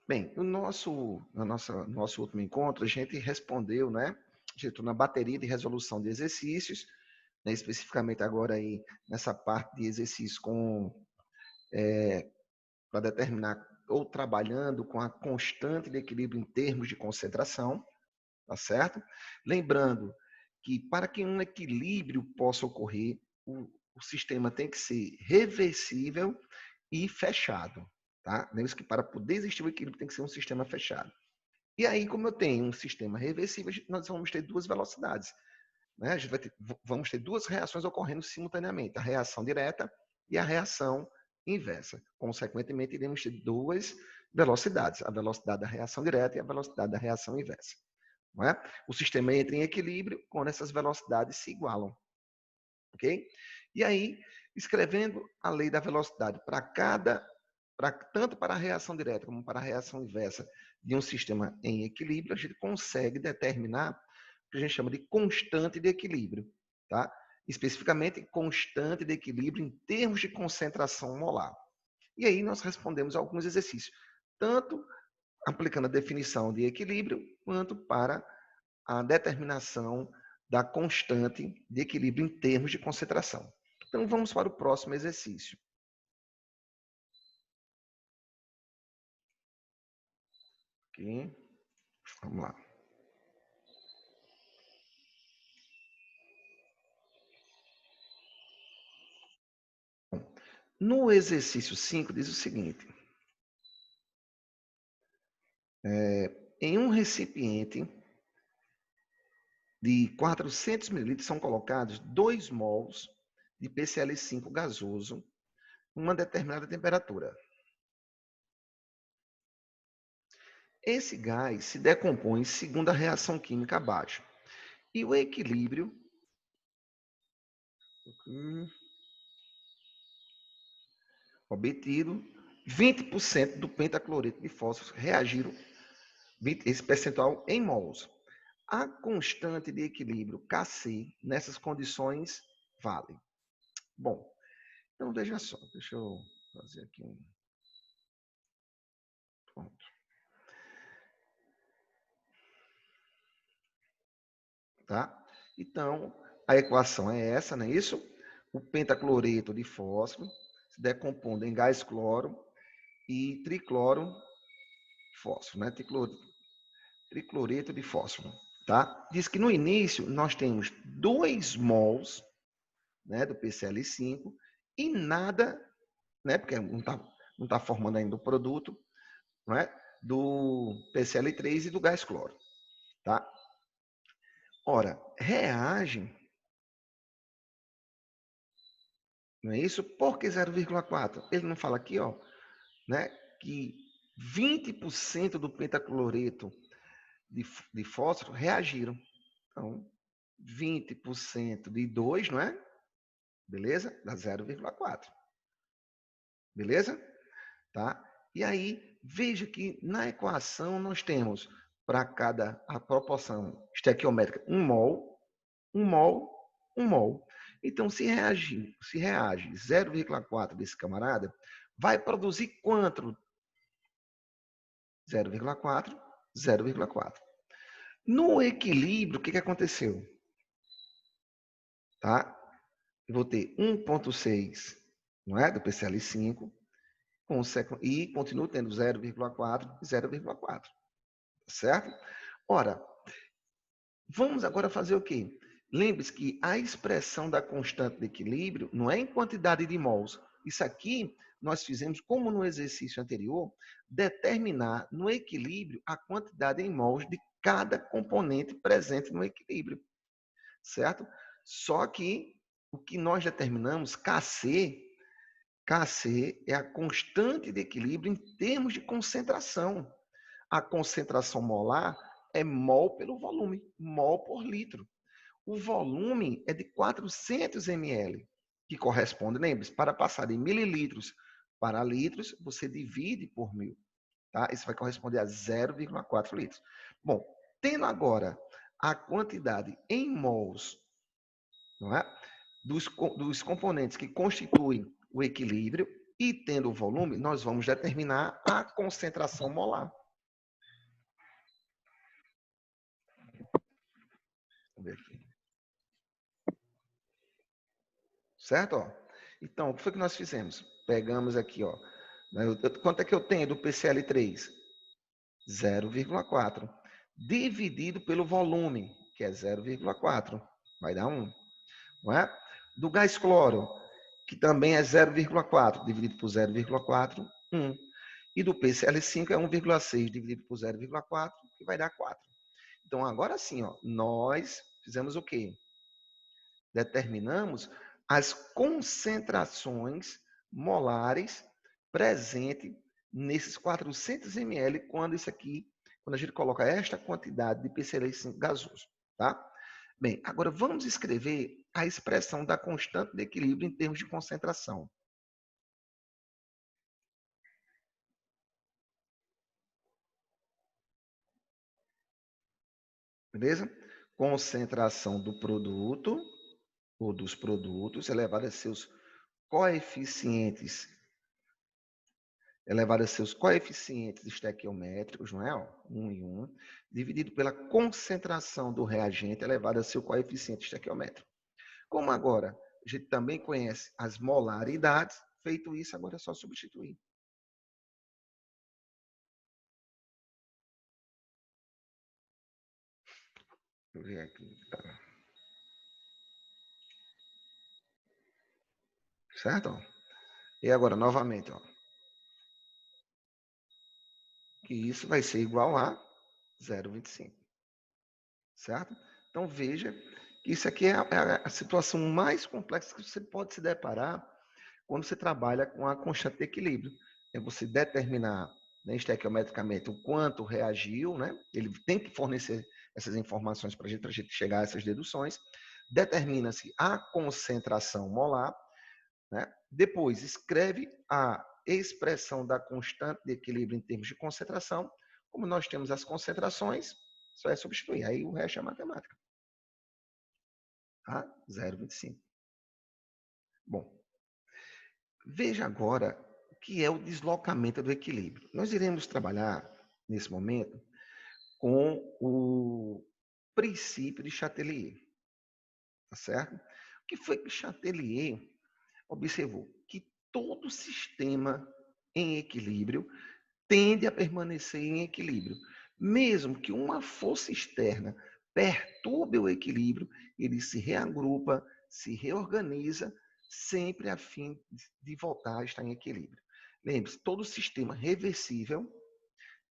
Bem, nosso último encontro, a gente respondeu, né? A gente entrou na bateria de resolução de exercícios, né, especificamente agora aí nessa parte de exercício para determinar ou trabalhando com a constante de equilíbrio em termos de concentração, tá certo? Lembrando que para que um equilíbrio possa ocorrer, o sistema tem que ser reversível e fechado, tá? Lembre-se que para poder existir o equilíbrio tem que ser um sistema fechado. E aí, como eu tenho um sistema reversível, nós vamos ter duas velocidades, né? A gente vamos ter duas reações ocorrendo simultaneamente, a reação direta e a reação inversa. Consequentemente, iremos ter duas velocidades, a velocidade da reação direta e a velocidade da reação inversa. Não é? O sistema entra em equilíbrio quando essas velocidades se igualam. Ok? E aí, escrevendo a lei da velocidade tanto para a reação direta como para a reação inversa de um sistema em equilíbrio, a gente consegue determinar o que a gente chama de constante de equilíbrio, tá? Especificamente, constante de equilíbrio em termos de concentração molar. E aí nós respondemos alguns exercícios, tanto aplicando a definição de equilíbrio, quanto para a determinação da constante de equilíbrio em termos de concentração. Então, vamos para o próximo exercício. Ok, vamos lá. No exercício 5, diz o seguinte. Em um recipiente de 400 ml são colocados 2 mols de PCl5 gasoso uma determinada temperatura. Esse gás se decompõe segundo a reação química abaixo. E o equilíbrio obtido, 20% do pentacloreto de fósforo reagiram, esse percentual em mols. A constante de equilíbrio Kc nessas condições vale. Bom, então veja só, deixa eu fazer aqui um ponto. Tá? Então, a equação é essa, não é isso? O pentacloreto de fósforo se decompondo em gás cloro e tricloro fósforo, né? Tricloreto de fósforo, tá? Diz que no início nós temos 2 mols, né, do PCl5 e nada, né, porque não tá formando ainda o produto, não é? Do PCl3 e do gás cloro, tá? Ora, reagem, não é isso? Por que 0,4? Ele não fala aqui, ó, né, que 20% do pentacloreto de fósforo reagiram. Então, 20% de 2, não é? Beleza? Dá 0,4. Beleza? Tá? E aí, veja que na equação nós temos para cada a proporção estequiométrica 1 mol, 1 mol, 1 mol. Então, se reage 0,4 desse camarada, vai produzir quanto? 0,4, 0,4. No equilíbrio, o que aconteceu? Tá? Eu vou ter 1,6, não é? Do PCl5, e continuo tendo 0,4 e 0,4. Certo? Ora, vamos agora fazer o quê? Lembre-se que a expressão da constante de equilíbrio não é em quantidade de mols. Isso aqui nós fizemos, como no exercício anterior, determinar no equilíbrio a quantidade em mols de cada componente presente no equilíbrio. Certo? Só que o que nós determinamos, Kc é a constante de equilíbrio em termos de concentração. A concentração molar é mol pelo volume, mol por litro. O volume é de 400 ml, que corresponde, lembre-se, para passar de mililitros para litros, você divide por 1000. Tá? Isso vai corresponder a 0,4 litros. Bom, tendo agora a quantidade em mols, não é? dos componentes que constituem o equilíbrio, E tendo o volume, nós vamos determinar a concentração molar. Vamos ver aqui. Certo? Ó. Então, o que foi que nós fizemos? Pegamos aqui, ó. Quanto é que eu tenho do PCl3? 0,4. Dividido pelo volume, que é 0,4. Vai dar 1. Não é? Do gás cloro, que também é 0,4. Dividido por 0,4, 1. E do PCl5 é 1,6. Dividido por 0,4, que vai dar 4. Então, agora sim, ó, nós fizemos o quê? Determinamos as concentrações molares presentes nesses 400 ml quando a gente coloca esta quantidade de PCl5 gasoso, tá? Bem, agora vamos escrever a expressão da constante de equilíbrio em termos de concentração. Beleza? Concentração do produto ou dos produtos elevado a seus coeficientes estequiométricos, não é? 1 e 1, dividido pela concentração do reagente elevado a seu coeficiente estequiométrico. Como agora a gente também conhece as molaridades, feito isso, agora é só substituir. Deixa eu ver aqui. Tá. Certo? E agora, novamente, ó, que isso vai ser igual a 0,25. Certo? Então, veja que isso aqui é a situação mais complexa que você pode se deparar quando você trabalha com a constante de equilíbrio. É você determinar, né, estequiometricamente o quanto reagiu, né? Ele tem que fornecer essas informações para a gente chegar a essas deduções. Determina-se a concentração molar, né? Depois escreve a expressão da constante de equilíbrio em termos de concentração. Como nós temos as concentrações, só é substituir. Aí o resto é matemática. Tá? 0,25. Bom, veja agora o que é o deslocamento do equilíbrio. Nós iremos trabalhar, nesse momento, com o princípio de Chatelier. Tá certo? O que foi que Chatelier observou? Que todo sistema em equilíbrio tende a permanecer em equilíbrio. Mesmo que uma força externa perturbe o equilíbrio, ele se reagrupa, se reorganiza, sempre a fim de voltar a estar em equilíbrio. Lembre-se, todo sistema reversível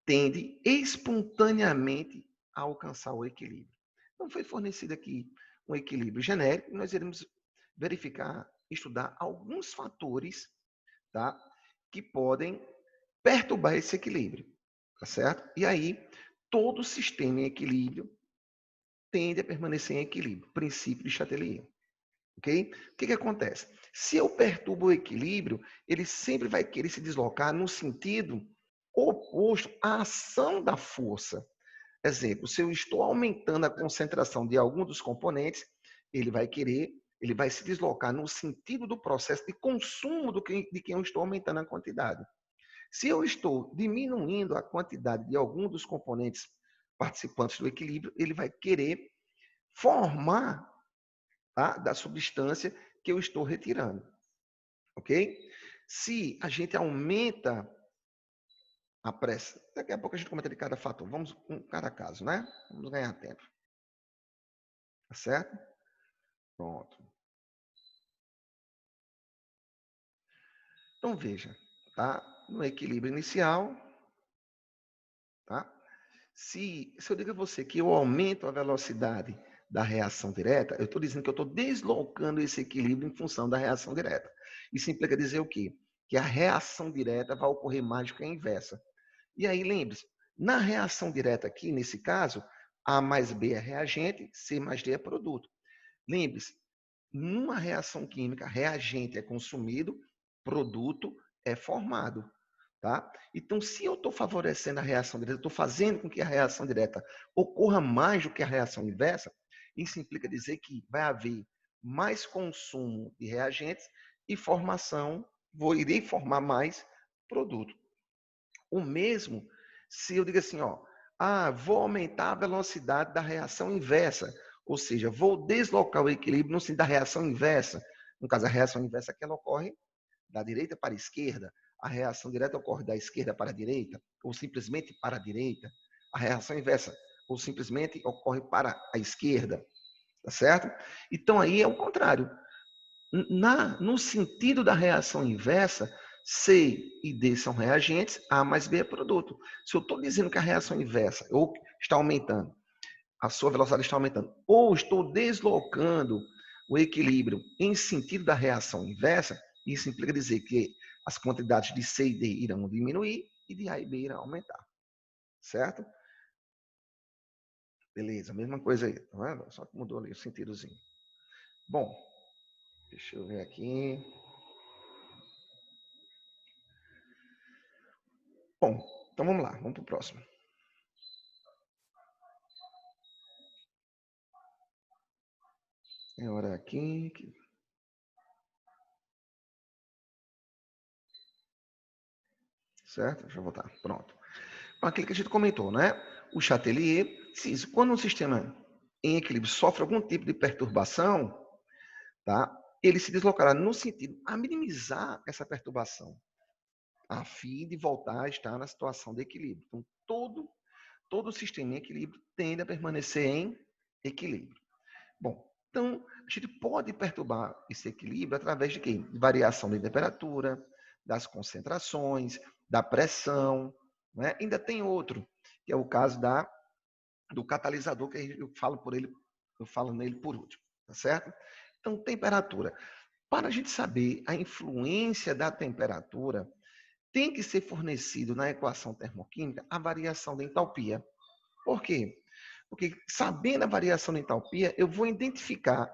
tende espontaneamente a alcançar o equilíbrio. Então, foi fornecido aqui um equilíbrio genérico, e nós iremos verificar, estudar alguns fatores, tá, que podem perturbar esse equilíbrio, tá certo? E aí, todo sistema em equilíbrio tende a permanecer em equilíbrio, princípio de Chatelier, ok? O que acontece? Se eu perturbo o equilíbrio, ele sempre vai querer se deslocar no sentido oposto à ação da força. Exemplo, se eu estou aumentando a concentração de algum dos componentes, ele vai se deslocar no sentido do processo de consumo de quem eu estou aumentando a quantidade. Se eu estou diminuindo a quantidade de algum dos componentes participantes do equilíbrio, ele vai querer formar, tá, da substância que eu estou retirando. Ok? Se a gente aumenta a pressa, daqui a pouco a gente comenta de cada fator. Vamos com cada caso, né? Vamos ganhar tempo. Tá certo? Pronto. Então veja, tá? No equilíbrio inicial, tá? Se eu digo a você que eu aumento a velocidade da reação direta, eu estou dizendo que eu estou deslocando esse equilíbrio em função da reação direta. Isso implica dizer o quê? Que a reação direta vai ocorrer mais do que a inversa. E aí, lembre-se, na reação direta aqui, nesse caso, A mais B é reagente, C mais D é produto. Lembre-se, numa reação química, reagente é consumido, produto é formado. Tá? Então, se eu estou favorecendo a reação direta, estou fazendo com que a reação direta ocorra mais do que a reação inversa, isso implica dizer que vai haver mais consumo de reagentes e formação irei formar mais produto. O mesmo se eu digo assim, ó, vou aumentar a velocidade da reação inversa, ou seja, vou deslocar o equilíbrio no sentido da reação inversa. No caso, a reação inversa que ela ocorre da direita para a esquerda, a reação direta ocorre da esquerda para a direita, ou simplesmente para a direita. A reação inversa, ou simplesmente ocorre para a esquerda, tá certo? Então aí é o contrário. No sentido da reação inversa, C e D são reagentes, A mais B é produto. Se eu estou dizendo que a reação inversa ou está aumentando, a sua velocidade está aumentando, ou estou deslocando o equilíbrio em sentido da reação inversa, isso implica dizer que as quantidades de C e D irão diminuir e de A e B irão aumentar. Certo? Beleza, mesma coisa aí, tá vendo? Só que mudou ali o sentidozinho. Bom, deixa eu ver aqui. Bom, então vamos lá, vamos para o próximo. É hora aqui. Certo? Deixa eu voltar. Pronto. Aquilo que a gente comentou, né? O Chatelier diz, quando um sistema em equilíbrio sofre algum tipo de perturbação, tá? Ele se deslocará no sentido a minimizar essa perturbação, a fim de voltar a estar na situação de equilíbrio. Então, todo sistema em equilíbrio tende a permanecer em equilíbrio. Bom, então, a gente pode perturbar esse equilíbrio através de quê? De variação da temperatura, das concentrações, da pressão, né? Ainda tem outro, que é o caso do catalisador, que eu falo nele por último, tá certo? Então, temperatura. Para a gente saber a influência da temperatura, tem que ser fornecido na equação termoquímica a variação da entalpia. Por quê? Porque sabendo a variação da entalpia, eu vou identificar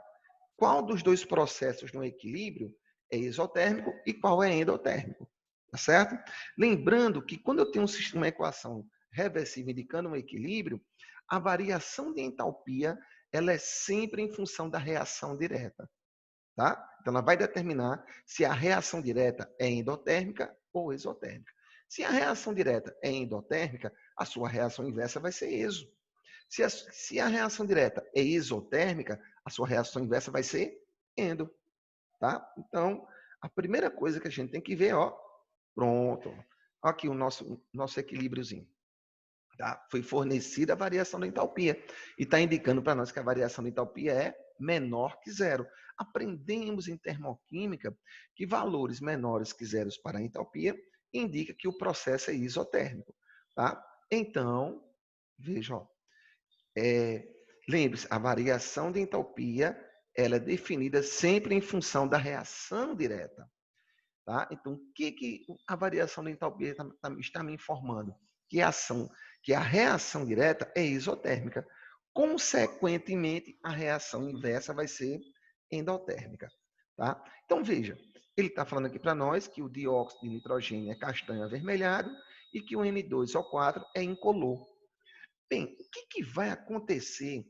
qual dos dois processos no equilíbrio é exotérmico e qual é endotérmico. Tá certo? Lembrando que quando eu tenho uma equação reversível indicando um equilíbrio, a variação de entalpia ela é sempre em função da reação direta. Tá? Então, ela vai determinar se a reação direta é endotérmica ou exotérmica. Se a reação direta é endotérmica, a sua reação inversa vai ser exo. Se a reação direta é exotérmica, a sua reação inversa vai ser endo. Tá? Então, a primeira coisa que a gente tem que ver, ó, pronto, aqui o nosso equilíbriozinho. Tá? Foi fornecida a variação da entalpia. E está indicando para nós que a variação da entalpia é menor que zero. Aprendemos em termoquímica que valores menores que zeros para a entalpia indica que o processo é isotérmico. Tá? Então, veja, lembre-se, a variação de entalpia ela é definida sempre em função da reação direta. Tá? Então, o que a variação da entalpia está me informando? Que a reação direta é isotérmica. Consequentemente, a reação inversa vai ser endotérmica. Tá? Então, veja, ele está falando aqui para nós que o dióxido de nitrogênio é castanho avermelhado e que o N2O4 é incolor. Bem, o que vai acontecer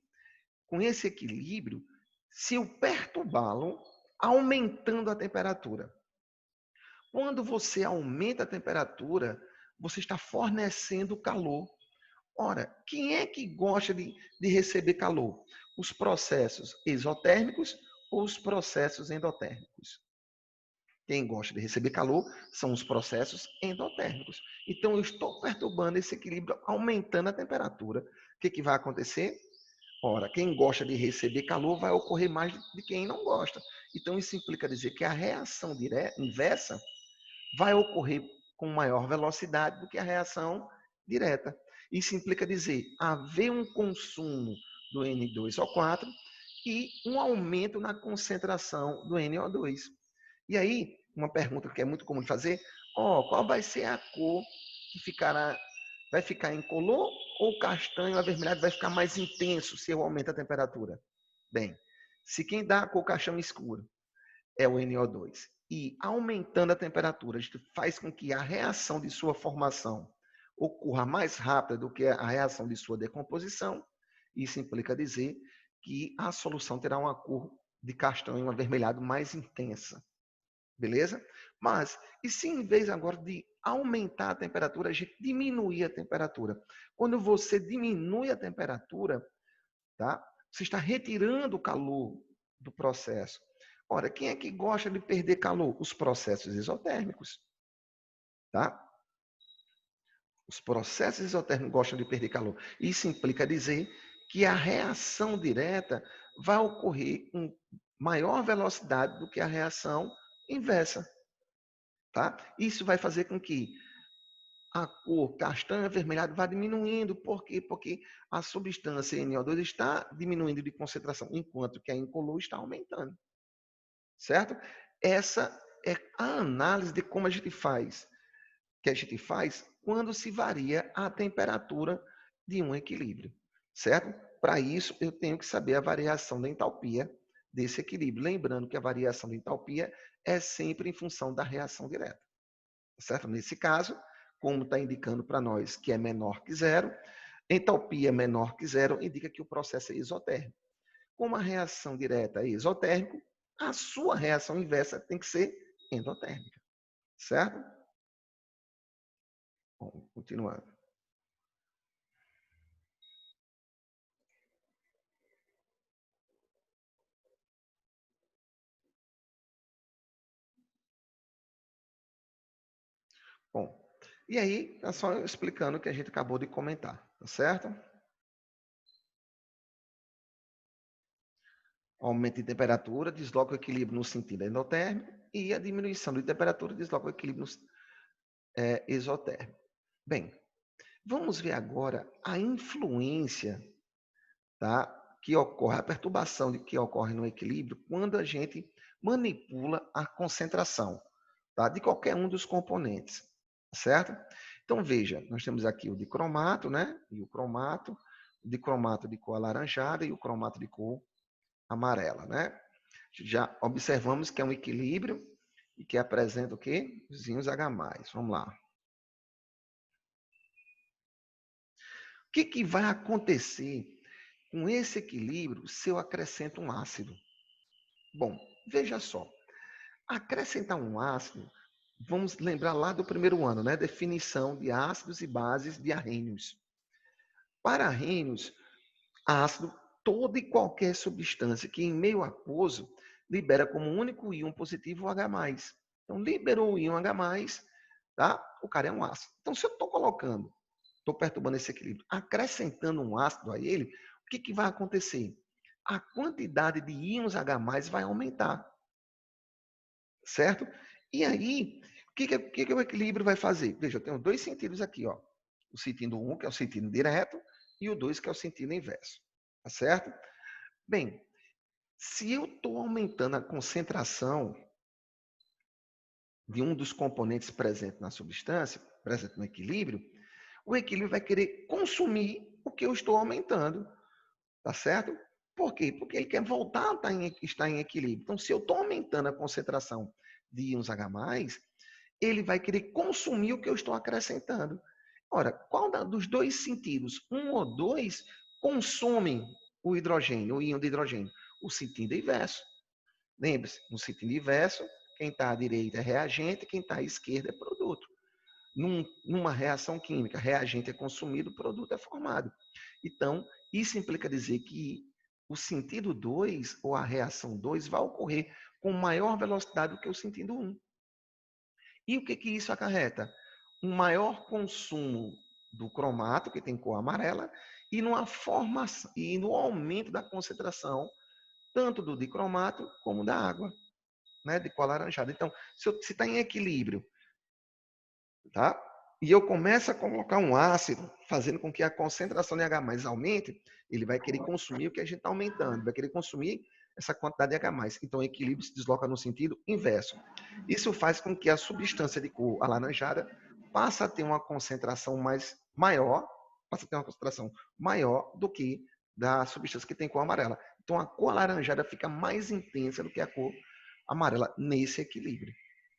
com esse equilíbrio se eu perturbá-lo aumentando a temperatura? Quando você aumenta a temperatura, você está fornecendo calor. Ora, quem é que gosta de receber calor? Os processos exotérmicos ou os processos endotérmicos? Quem gosta de receber calor são os processos endotérmicos. Então, eu estou perturbando esse equilíbrio, aumentando a temperatura. O que vai acontecer? Ora, quem gosta de receber calor vai ocorrer mais de quem não gosta. Então, isso implica dizer que a reação inversa vai ocorrer com maior velocidade do que a reação direta. Isso implica dizer haver um consumo do N2O4 e um aumento na concentração do NO2. E aí, uma pergunta que é muito comum de fazer, qual vai ser a cor que vai ficar incolor ou castanho avermelhado vai ficar mais intenso se eu aumento a temperatura? Bem, se quem dá a cor castanho escuro é o NO2 e aumentando a temperatura, a gente faz com que a reação de sua formação ocorra mais rápida do que a reação de sua decomposição, isso implica dizer que a solução terá uma cor de castanho avermelhado mais intensa. beleza? Mas, e se em vez agora de aumentar a temperatura, a gente diminuir a temperatura? Quando você diminui a temperatura, tá? Você está retirando o calor do processo. Ora, quem é que gosta de perder calor? Os processos exotérmicos, tá? Os processos exotérmicos gostam de perder calor. Isso implica dizer que a reação direta vai ocorrer com maior velocidade do que a reação inversa, tá? Isso vai fazer com que a cor castanho avermelhado vá diminuindo. Por quê? Porque a substância NO2 está diminuindo de concentração, enquanto que a incolor está aumentando, certo? Essa é a análise de como a gente faz, que a gente faz quando se varia a temperatura de um equilíbrio, certo? Para isso, eu tenho que saber a variação da entalpia desse equilíbrio. Lembrando que a variação da entalpia é sempre em função da reação direta, certo? Nesse caso, como está indicando para nós que é menor que zero, entalpia menor que zero indica que o processo é isotérmico. Como a reação direta é isotérmico, a sua reação inversa tem que ser endotérmica, certo? Bom, continuando. Bom, e aí, é só explicando o que a gente acabou de comentar, tá certo? Aumento de temperatura desloca o equilíbrio no sentido endotérmico e a diminuição de temperatura desloca o equilíbrio no exotérmico. Bem, vamos ver agora a influência, tá, que ocorre, a perturbação que ocorre no equilíbrio quando a gente manipula a concentração, tá, de qualquer um dos componentes, certo? Então, veja, nós temos aqui o dicromato, né? E o dicromato de cor alaranjada e o cromato de cor amarela, né? Já observamos que é um equilíbrio e que apresenta o quê? Os íons H+. Vamos lá. O que vai acontecer com esse equilíbrio se eu acrescento um ácido? Bom, veja só. Acrescentar um ácido, vamos lembrar lá do primeiro ano, né? Definição de ácidos e bases de arrênios. Para arrênios, ácido, toda e qualquer substância que em meio aquoso libera como único íon positivo o H+. Então, liberou o íon H+, tá? O cara é um ácido. Então, se eu estou colocando, estou perturbando esse equilíbrio, acrescentando um ácido a ele, o que vai acontecer? A quantidade de íons H+ vai aumentar, certo? E aí, o que o equilíbrio vai fazer? Veja, eu tenho dois sentidos aqui, ó. O sentido 1, que é o sentido direto, e o 2, que é o sentido inverso. Tá certo? Bem, se eu estou aumentando a concentração de um dos componentes presentes na substância, presente no equilíbrio, o equilíbrio vai querer consumir o que eu estou aumentando. Tá certo? Por quê? Porque ele quer voltar a estar em equilíbrio. Então, se eu estou aumentando a concentração de íons H+, ele vai querer consumir o que eu estou acrescentando. Ora, qual dos dois sentidos, um ou dois, consomem o hidrogênio, o íon de hidrogênio? O sentido inverso. Lembre-se, no sentido inverso, quem está à direita é reagente, quem está à esquerda é produto. Numa reação química, reagente é consumido, produto é formado. Então, isso implica dizer que o sentido 2, ou a reação 2, vai ocorrer com maior velocidade do que o sentido 1. E o que isso acarreta? Um maior consumo do cromato, que tem cor amarela, e numa formação e no aumento da concentração tanto do dicromato como da água, né, de cor alaranjada. Então, se está em equilíbrio, tá? E eu começo a colocar um ácido, fazendo com que a concentração de H+ aumente, ele vai querer consumir o que a gente está aumentando, vai querer consumir essa quantidade de H+. Então, o equilíbrio se desloca no sentido inverso. Isso faz com que a substância de cor alaranjada passe a ter uma concentração maior, passa a ter uma concentração maior do que da substância que tem cor amarela. Então, a cor alaranjada fica mais intensa do que a cor amarela nesse equilíbrio,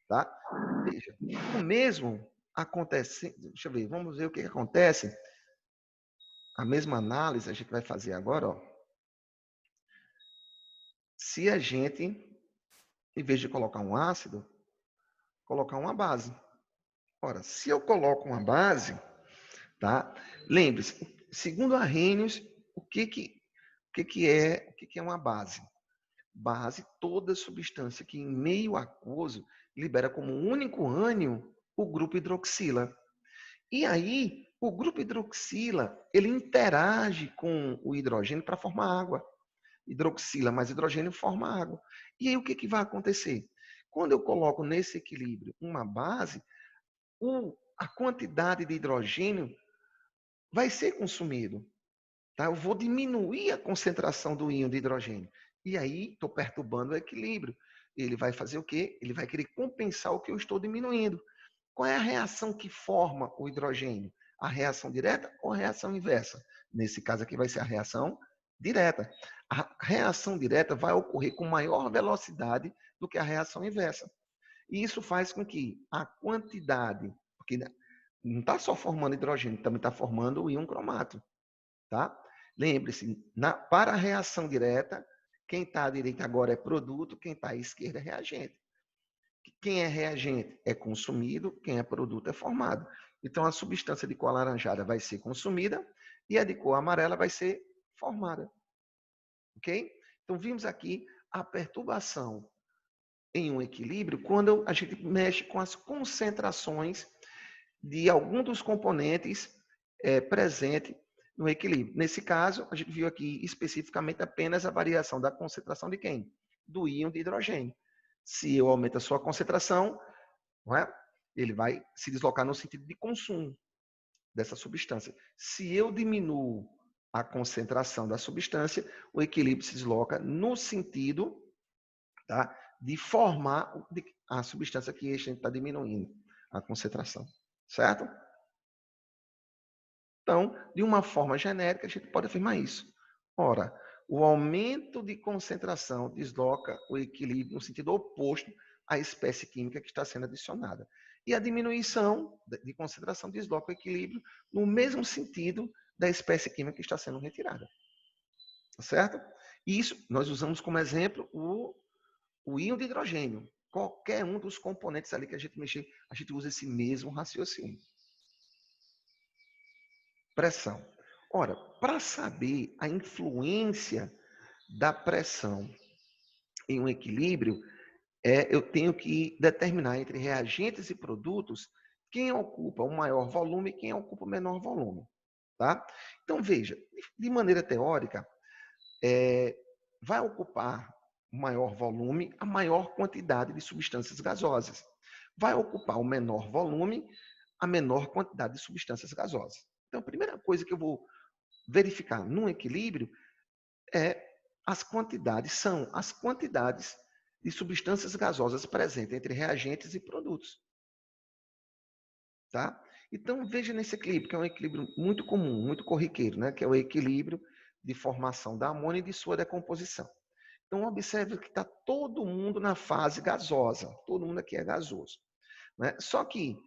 tá? Veja, o mesmo acontece, deixa eu ver, vamos ver o que acontece. A mesma análise a gente vai fazer agora, ó. Se a gente, em vez de colocar um ácido, colocar uma base. Ora, se eu coloco uma base, tá? Lembre-se, segundo Arrhenius, o que que é uma base? Base, toda substância que em meio aquoso libera como único ânion o grupo hidroxila. E aí, o grupo hidroxila, ele interage com o hidrogênio para formar água. Hidroxila mais hidrogênio forma água. E aí, o que vai acontecer? Quando eu coloco nesse equilíbrio uma base, a quantidade de hidrogênio vai ser consumido. Tá? Eu vou diminuir a concentração do íon de hidrogênio. E aí, estou perturbando o equilíbrio. Ele vai fazer o quê? Ele vai querer compensar o que eu estou diminuindo. Qual é a reação que forma o hidrogênio? A reação direta ou a reação inversa? Nesse caso aqui vai ser a reação direta. A reação direta vai ocorrer com maior velocidade do que a reação inversa. E isso faz com que a quantidade, porque não está só formando hidrogênio, também está formando o íon cromato. Tá? Lembre-se, para a reação direta, quem está à direita agora é produto, quem está à esquerda é reagente. Quem é reagente é consumido, quem é produto é formado. Então, a substância de cor alaranjada vai ser consumida e a de cor amarela vai ser formada. Ok? Então, vimos aqui a perturbação em um equilíbrio quando a gente mexe com as concentrações de algum dos componentes presente no equilíbrio. Nesse caso, a gente viu aqui especificamente apenas a variação da concentração de quem? Do íon de hidrogênio. Se eu aumento a sua concentração, não é? Ele vai se deslocar no sentido de consumo dessa substância. Se eu diminuo a concentração da substância, o equilíbrio se desloca no sentido, tá, de formar a substância que a gente está diminuindo a concentração. Certo? Então, de uma forma genérica, a gente pode afirmar isso. Ora, o aumento de concentração desloca o equilíbrio no sentido oposto à espécie química que está sendo adicionada. E a diminuição de concentração desloca o equilíbrio no mesmo sentido da espécie química que está sendo retirada. Tá certo? E isso, nós usamos como exemplo o íon de hidrogênio. Qualquer um dos componentes ali que a gente mexer, a gente usa esse mesmo raciocínio. Pressão. Ora, para saber a influência da pressão em um equilíbrio, eu tenho que determinar entre reagentes e produtos quem ocupa o maior volume e quem ocupa o menor volume. Tá? Então, veja, de maneira teórica, vai ocupar o maior volume a maior quantidade de substâncias gasosas. Vai ocupar o menor volume a menor quantidade de substâncias gasosas. Então, a primeira coisa que eu vou verificar num equilíbrio são as quantidades de substâncias gasosas presentes entre reagentes e produtos. Tá? Então, veja nesse equilíbrio, que é um equilíbrio muito comum, muito corriqueiro, né? Que é o equilíbrio de formação da amônia e de sua decomposição. Então, observe que está todo mundo na fase gasosa, todo mundo aqui é gasoso. Né? Só que,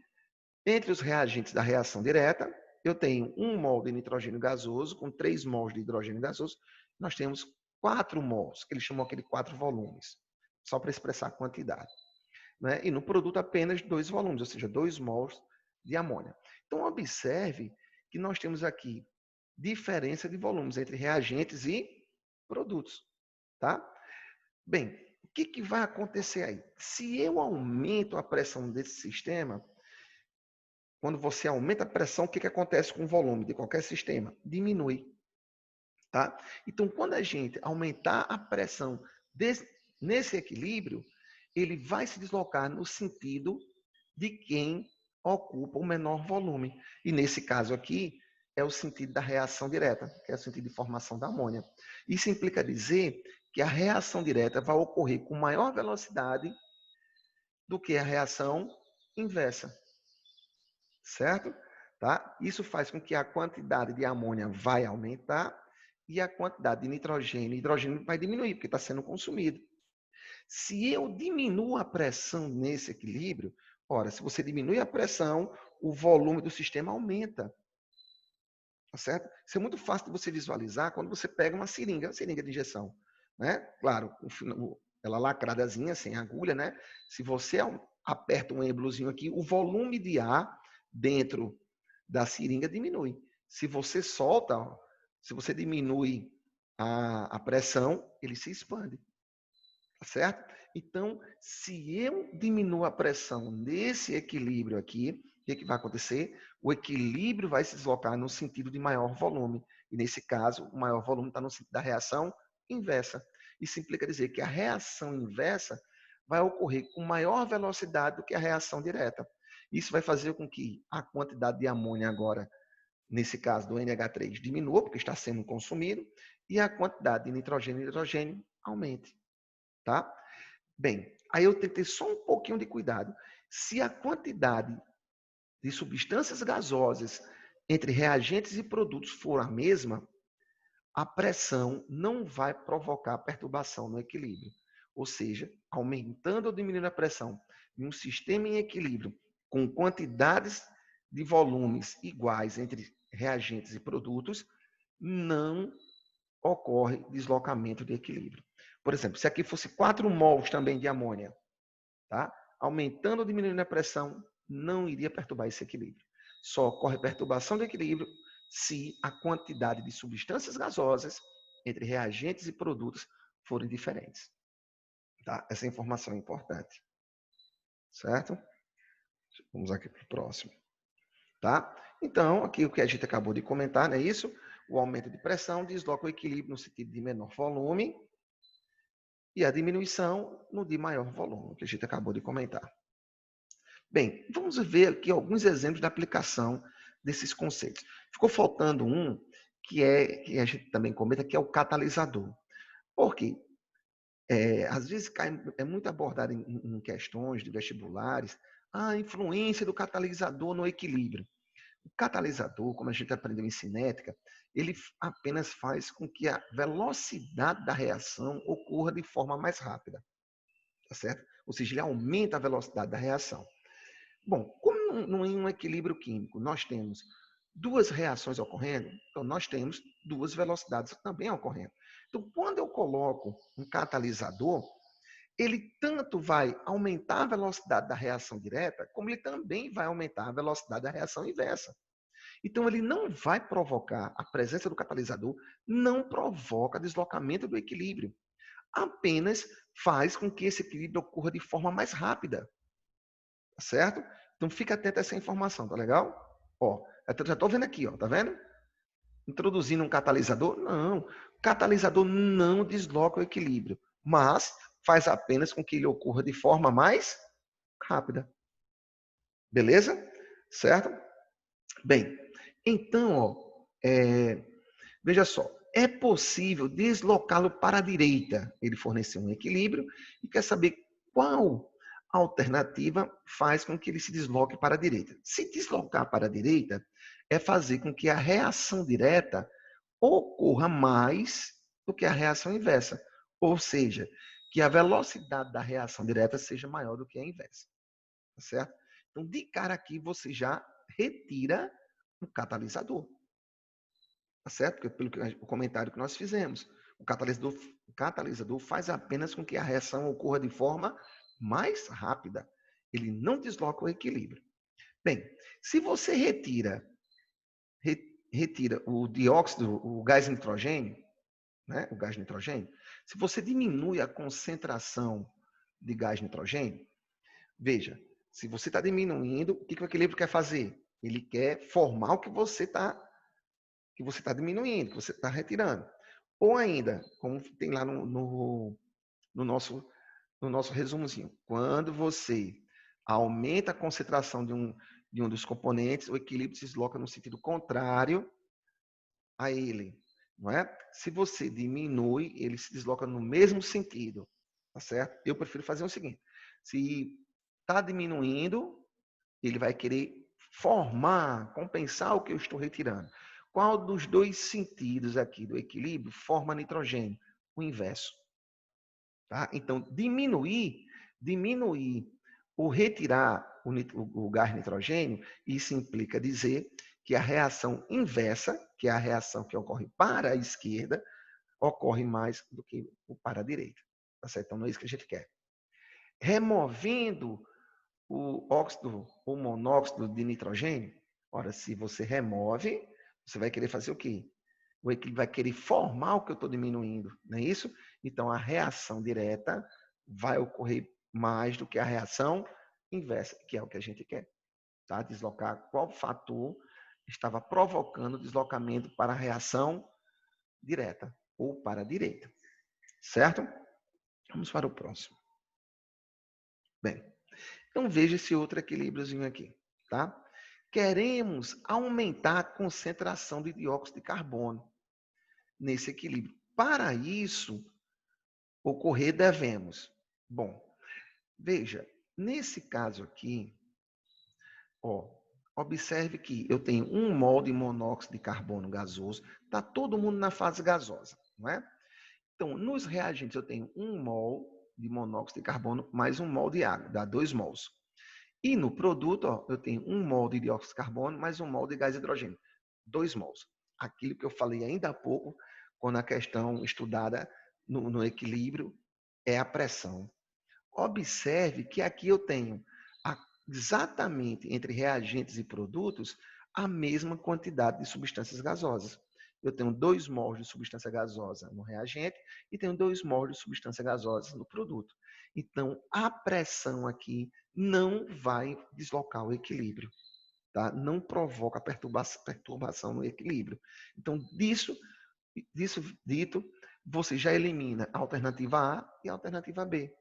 entre os reagentes da reação direta, eu tenho 1 mol de nitrogênio gasoso com 3 mols de hidrogênio gasoso. Nós temos 4 mols, que eles chamam aquele 4 volumes, só para expressar a quantidade. Né? E no produto apenas 2 volumes, ou seja, 2 mols de amônia. Então, observe que nós temos aqui diferença de volumes entre reagentes e produtos. Tá? Bem, o que vai acontecer aí? Se eu aumento a pressão desse sistema, quando você aumenta a pressão, o que acontece com o volume de qualquer sistema? Diminui. Tá? Então, quando a gente aumentar a pressão nesse equilíbrio, ele vai se deslocar no sentido de quem ocupa o menor volume. E nesse caso aqui, é o sentido da reação direta, que é o sentido de formação da amônia. Isso implica dizer que a reação direta vai ocorrer com maior velocidade do que a reação inversa. Certo? Tá? Isso faz com que a quantidade de amônia vai aumentar e a quantidade de nitrogênio e hidrogênio vai diminuir, porque está sendo consumido. Se eu diminuo a pressão nesse equilíbrio, ora, se você diminui a pressão, o volume do sistema aumenta. Tá certo? Isso é muito fácil de você visualizar quando você pega uma seringa de injeção. Né? Claro, ela lacradazinha, sem agulha, né? Se você aperta um êmbolozinho aqui, o volume de ar dentro da seringa diminui. Se você solta, ó, se você diminui a pressão, ele se expande. Tá certo? Então, se eu diminuo a pressão nesse equilíbrio aqui, o que vai acontecer? O equilíbrio vai se deslocar no sentido de maior volume. E nesse caso, o maior volume está no sentido da reação inversa. Isso implica dizer que a reação inversa vai ocorrer com maior velocidade do que a reação direta. Isso vai fazer com que a quantidade de amônia agora, nesse caso do NH3, diminua, porque está sendo consumido, e a quantidade de nitrogênio e hidrogênio aumente. Tá? Bem, aí eu tenho que ter só um pouquinho de cuidado. Se a quantidade de substâncias gasosas entre reagentes e produtos for a mesma, a pressão não vai provocar perturbação no equilíbrio. Ou seja, aumentando ou diminuindo a pressão em um sistema em equilíbrio com quantidades de volumes iguais entre reagentes e produtos, não ocorre deslocamento de equilíbrio. Por exemplo, se aqui fosse 4 mols também de amônia, tá? Aumentando ou diminuindo a pressão, não iria perturbar esse equilíbrio. Só ocorre perturbação do equilíbrio se a quantidade de substâncias gasosas entre reagentes e produtos forem diferentes. Tá? Essa informação é importante. Certo? Vamos aqui para o próximo. Tá? Então, aqui o que a gente acabou de comentar, não é isso? O aumento de pressão desloca o equilíbrio no sentido de menor volume e a diminuição no de maior volume, que a gente acabou de comentar. Bem, vamos ver aqui alguns exemplos da aplicação desses conceitos. Ficou faltando um, que a gente também comenta, que é o catalisador. Por quê? Às vezes é muito abordado em questões de vestibulares a influência do catalisador no equilíbrio. O catalisador, como a gente aprendeu em cinética, ele apenas faz com que a velocidade da reação ocorra de forma mais rápida. Tá certo? Ou seja, ele aumenta a velocidade da reação. Bom, como não em um equilíbrio químico nós temos duas reações ocorrendo, então nós temos duas velocidades também ocorrendo. Então, quando eu coloco um catalisador, ele tanto vai aumentar a velocidade da reação direta, como ele também vai aumentar a velocidade da reação inversa. Então, ele não vai provocar, a presença do catalisador não provoca deslocamento do equilíbrio, apenas faz com que esse equilíbrio ocorra de forma mais rápida. Tá certo? Então fica atento a essa informação, tá legal? Ó, já estou vendo aqui, ó, tá vendo? Introduzindo um catalisador? Não. Catalisador não desloca o equilíbrio, mas faz apenas com que ele ocorra de forma mais rápida. Beleza? Certo? Bem, então, ó, veja só, é possível deslocá-lo para a direita. Ele forneceu um equilíbrio e quer saber qual alternativa faz com que ele se desloque para a direita. Se deslocar para a direita é fazer com que a reação direta ocorra mais do que a reação inversa. Ou seja, que a velocidade da reação direta seja maior do que a inversa. Tá certo? Então, de cara aqui, você já retira o catalisador. Tá certo? Porque pelo o comentário que nós fizemos, o catalisador faz apenas com que a reação ocorra de forma mais rápida. Ele não desloca o equilíbrio. Bem, se você retira o dióxido, o gás nitrogênio, né? O gás nitrogênio, se você diminui a concentração de gás nitrogênio, veja, se você está diminuindo, o que o equilíbrio quer fazer? Ele quer formar o que você está diminuindo, que você está retirando. Ou ainda, como tem lá no nosso resumozinho, quando você aumenta a concentração de um dos componentes, o equilíbrio se desloca no sentido contrário a ele, não é? Se você diminui, ele se desloca no mesmo sentido, tá certo? Eu prefiro fazer o seguinte: se está diminuindo, ele vai querer formar, compensar o que eu estou retirando. Qual dos dois sentidos aqui do equilíbrio forma nitrogênio? O inverso. Tá? Então, diminuir ou retirar o gás nitrogênio, isso implica dizer que a reação inversa, que é a reação que ocorre para a esquerda, ocorre mais do que para a direita. Tá certo? Então, não é isso que a gente quer. Removendo o óxido ou monóxido de nitrogênio? Ora, se você remove, você vai querer fazer o quê? O equilíbrio vai querer formar o que eu estou diminuindo, não é isso? Então, a reação direta vai ocorrer mais do que a reação inversa, que é o que a gente quer. Tá? Deslocar qual fator estava provocando o deslocamento para a reação direta ou para a direita. Certo? Vamos para o próximo. Bem, então veja esse outro equilíbriozinho aqui. Tá? Queremos aumentar a concentração de dióxido de carbono nesse equilíbrio. Para isso, ocorrer devemos. Bom, veja, nesse caso aqui, ó, observe que eu tenho 1 mol de monóxido de carbono gasoso, está todo mundo na fase gasosa, não é? Então, nos reagentes eu tenho 1 mol de monóxido de carbono mais 1 mol de água, dá 2 mols. E no produto, ó, eu tenho 1 mol de dióxido de carbono mais 1 mol de gás hidrogênio, 2 mols. Aquilo que eu falei ainda há pouco, quando a questão estudada no equilíbrio é a pressão. Observe que aqui eu tenho exatamente entre reagentes e produtos a mesma quantidade de substâncias gasosas. Eu tenho 2 mols de substância gasosa no reagente e tenho 2 mols de substância gasosa no produto. Então, a pressão aqui não vai deslocar o equilíbrio, tá? Não provoca perturbação no equilíbrio. Então, disso dito, você já elimina a alternativa A e a alternativa B.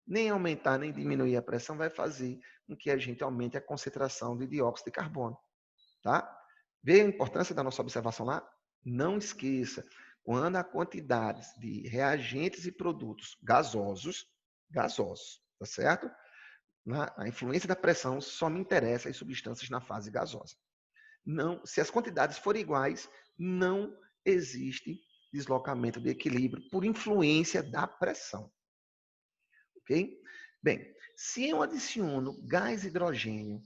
Nem aumentar nem diminuir a pressão vai fazer com que a gente aumente a concentração de dióxido de carbono, tá? Vê a importância da nossa observação lá? Não esqueça, quando a quantidade de reagentes e produtos gasosos, tá certo? A influência da pressão só me interessa as substâncias na fase gasosa. Não, se as quantidades forem iguais, não existe deslocamento de equilíbrio por influência da pressão. Ok? Bem, se eu adiciono gás hidrogênio,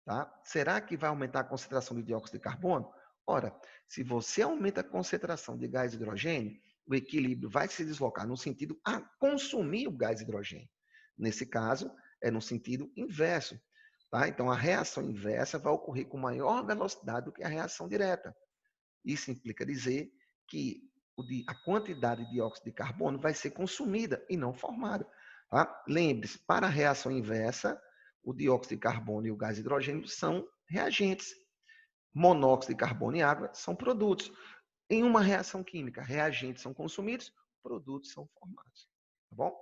tá? Será que vai aumentar a concentração de dióxido de carbono? Ora, se você aumenta a concentração de gás hidrogênio, o equilíbrio vai se deslocar no sentido a consumir o gás hidrogênio. Nesse caso, é no sentido inverso. Tá? Então, a reação inversa vai ocorrer com maior velocidade do que a reação direta. Isso implica dizer que a quantidade de dióxido de carbono vai ser consumida e não formada. Tá? Lembre-se, para a reação inversa, o dióxido de carbono e o gás hidrogênio são reagentes. Monóxido de carbono e água são produtos. Em uma reação química, reagentes são consumidos, produtos são formados. Tá bom?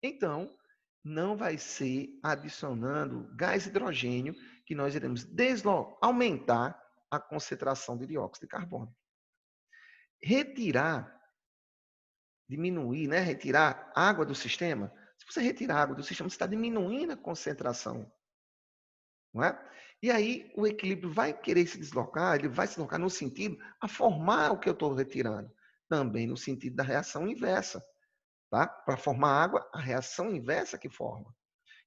Então, não vai ser adicionando gás hidrogênio que nós iremos aumentar a concentração de dióxido de carbono. Retirar, diminuir, né? Retirar água do sistema. Se você retirar água do sistema, você está diminuindo a concentração. Não é? E aí o equilíbrio vai querer se deslocar, ele vai se deslocar no sentido a formar o que eu estou retirando. Também no sentido da reação inversa. Tá? Para formar água, a reação inversa que forma.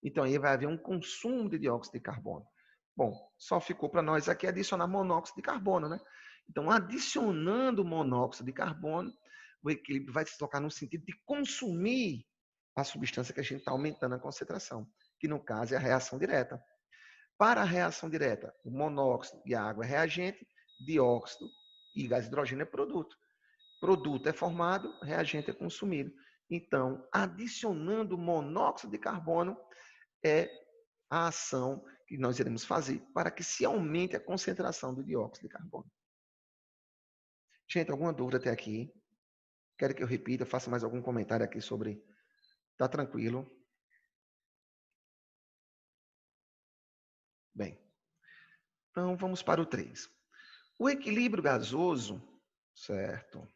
Então aí vai haver um consumo de dióxido de carbono. Bom, só ficou para nós aqui adicionar monóxido de carbono, né? Então, adicionando monóxido de carbono, o equilíbrio vai se deslocar no sentido de consumir a substância que a gente está aumentando a concentração, que no caso é a reação direta. Para a reação direta, o monóxido e a água é reagente, dióxido e gás hidrogênio é produto. Produto é formado, reagente é consumido. Então, adicionando monóxido de carbono é a ação que nós iremos fazer para que se aumente a concentração do dióxido de carbono. Gente, alguma dúvida até aqui? Quero que eu repita, faça mais algum comentário aqui sobre... Tá tranquilo? Bem, então vamos para o 3. O equilíbrio gasoso, certo?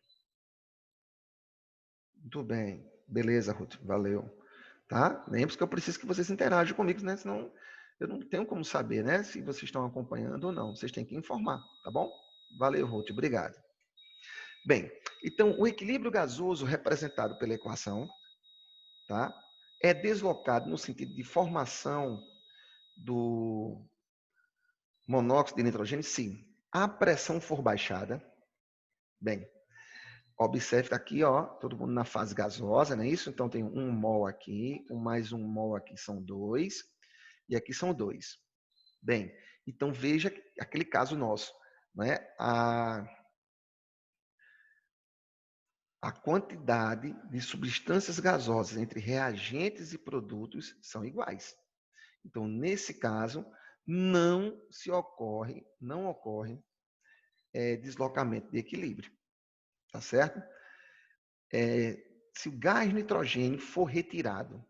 Muito bem. Beleza, Ruth, valeu. Tá? Lembre-se que eu preciso que vocês interajam comigo, né? Senão eu não tenho como saber, né? Se vocês estão acompanhando ou não. Vocês têm que informar, tá bom? Valeu, Ruth, obrigado. Bem, então o equilíbrio gasoso representado pela equação, tá? É deslocado no sentido de formação do monóxido de nitrogênio se a pressão for baixada. Bem, observe aqui, ó, todo mundo na fase gasosa, não é isso? Então tem 1 mol aqui, com mais 1 mol aqui são 2. e aqui são 2. Bem, então veja aquele caso nosso, né? A quantidade de substâncias gasosas entre reagentes e produtos são iguais. Então, nesse caso, não ocorre deslocamento de equilíbrio, tá certo? Se o gás nitrogênio for retirado,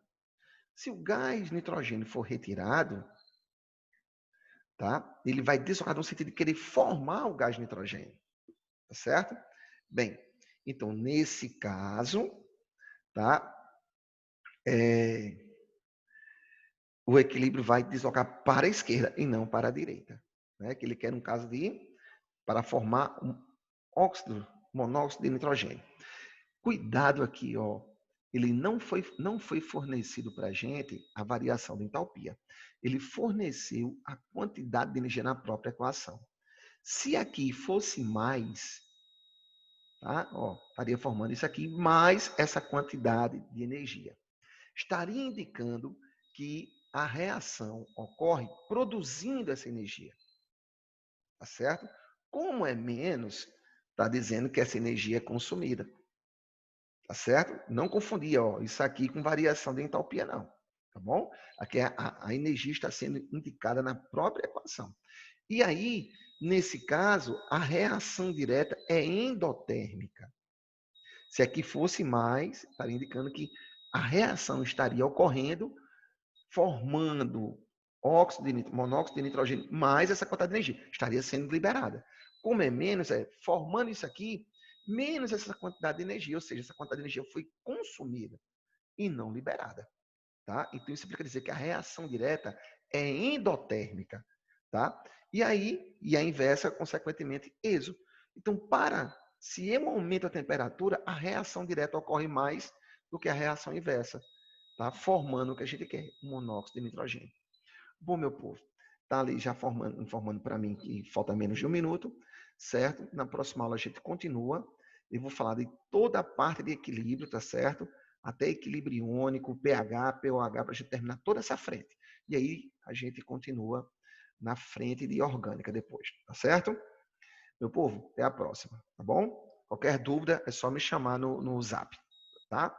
tá? Ele vai deslocar no sentido de querer formar o gás nitrogênio, tá certo? Bem, então, nesse caso, tá? O equilíbrio vai deslocar para a esquerda e não para a direita, né? Que ele quer, no caso para formar um monóxido de nitrogênio. Cuidado aqui, ó. Ele não foi fornecido para a gente a variação de entalpia. Ele forneceu a quantidade de energia na própria equação. Se aqui fosse mais, tá? Ó, estaria formando isso aqui mais essa quantidade de energia. Estaria indicando que a reação ocorre produzindo essa energia. Tá certo? Como é menos, está dizendo que essa energia é consumida. Tá certo? Não confundir, ó, isso aqui com variação de entalpia, não. Tá bom? Aqui a energia está sendo indicada na própria equação. E aí, nesse caso, a reação direta é endotérmica. Se aqui fosse mais, estaria indicando que a reação estaria ocorrendo formando monóxido de nitrogênio mais essa quantidade de energia. Estaria sendo liberada. Como é menos, formando isso aqui, menos essa quantidade de energia, ou seja, essa quantidade de energia foi consumida e não liberada. Tá? Então, isso implica dizer que a reação direta é endotérmica. Tá? E a inversa, consequentemente, exo. Então, se eu aumento a temperatura, a reação direta ocorre mais do que a reação inversa, tá? Formando o que a gente quer, monóxido de nitrogênio. Bom, meu povo, tá ali já informando para mim que falta menos de 1 minuto, certo? Na próxima aula a gente continua. Eu vou falar de toda a parte de equilíbrio, tá certo? Até equilíbrio iônico, pH, pOH, para a gente terminar toda essa frente. E aí a gente continua na frente de orgânica depois, tá certo? Meu povo, até a próxima, tá bom? Qualquer dúvida é só me chamar no Zap, tá?